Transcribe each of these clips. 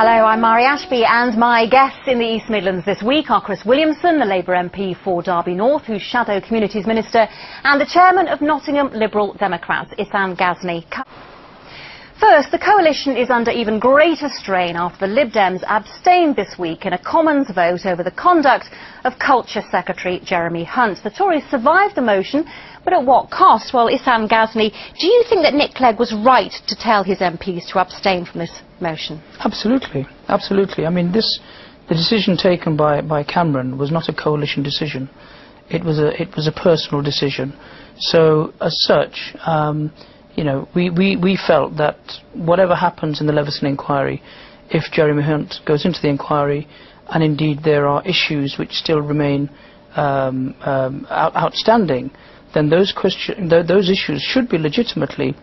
Hello, I'm Mari Ashby, and my guests in the East Midlands this week are Chris Williamson, the Labour MP for Derby North, who's Shadow Communities Minister, and the Chairman of Nottingham Liberal Democrats, Issan Ghazni. First, the coalition is under even greater strain after the Lib Dems abstained this week in a Commons vote over the conduct of Culture Secretary Jeremy Hunt. The Tories survived the motion, but at what cost? Well, Issan Ghazni, do you think that Nick Clegg was right to tell his MPs to abstain from this motion? Absolutely, absolutely. I mean, the decision taken by Cameron was not a coalition decision. It was a personal decision. So, as such, you know, we felt that whatever happens in the Leveson inquiry, if Jeremy Hunt goes into the inquiry, and indeed there are issues which still remain outstanding, then those issues should be legitimately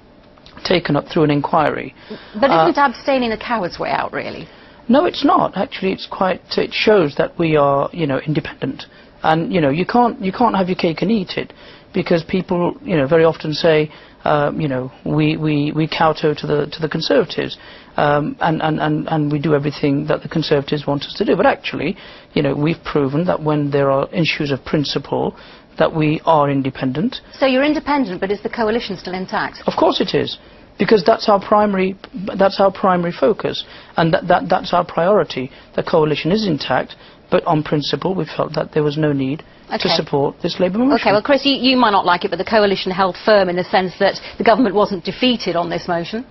taken up through an inquiry. But isn't abstaining a coward's way out, really? No, it's not. Actually, it shows that we are, you know, independent. And, you know, you can't have your cake and eat it, because people, you know, very often say, you know, we kowtow to the Conservatives, and we do everything that the Conservatives want us to do. But actually, you know, we've proven that when there are issues of principle, that we are independent. So you're independent, but is the coalition still intact? Of course it is, because that's our primary focus, and that's our priority. The coalition is intact, but on principle we felt that there was no need to support this Labour motion. Okay, well, Chris, you might not like it, but the coalition held firm in the sense that the government wasn't defeated on this motion.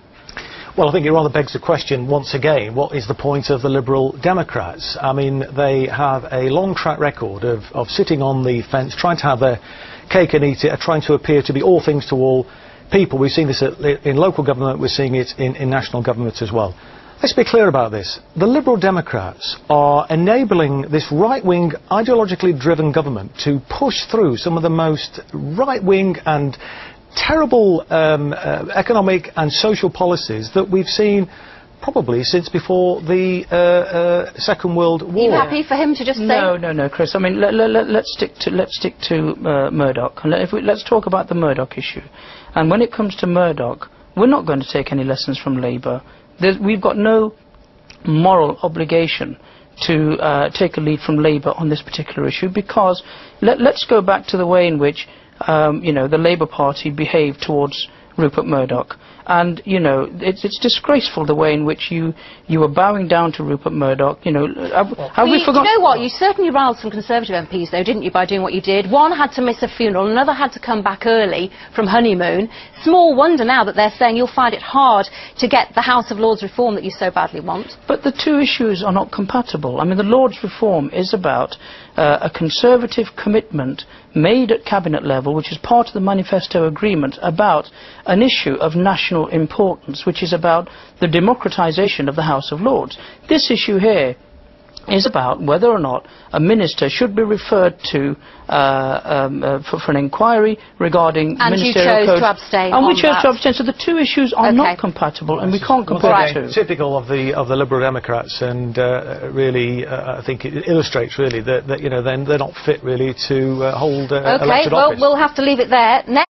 Well, I think it rather begs the question once again, what is the point of the Liberal Democrats? I mean, they have a long track record of sitting on the fence, trying to have their cake and eat it, trying to appear to be all things to all people. We've seen this in local government, we're seeing it in national government as well. Let's be clear about this. The Liberal Democrats are enabling this right-wing, ideologically driven government to push through some of the most right-wing and terrible economic and social policies that we've seen probably since before the Second World War. Are you happy for him to just say... No, Chris. I mean, let's stick to Murdoch. Let's talk about the Murdoch issue. And when it comes to Murdoch, we're not going to take any lessons from Labour. We've got no moral obligation to take a lead from Labour on this particular issue, because let's go back to the way in which you know, the Labour Party behaved towards Rupert Murdoch. And, you know, it's disgraceful the way in which you are bowing down to Rupert Murdoch. You know, have we forgotten? You know what? You certainly riled some Conservative MPs, though, didn't you, by doing what you did? One had to miss a funeral, another had to come back early from honeymoon. Small wonder now that they're saying you'll find it hard to get the House of Lords reform that you so badly want. But the two issues are not compatible. I mean, the Lords reform is about a Conservative commitment made at cabinet level, which is part of the manifesto agreement, about an issue of national importance, which is about the democratisation of the House of Lords. This issue here is about whether or not a minister should be referred to for an inquiry regarding ministerial code. And you chose to abstain. And we chose to abstain. So the two issues are not compatible, and we can't compare the two. Typical of the Liberal Democrats, and really, I think it illustrates really that you know they're not fit really to hold elected office. Okay, well, we'll have to leave it there.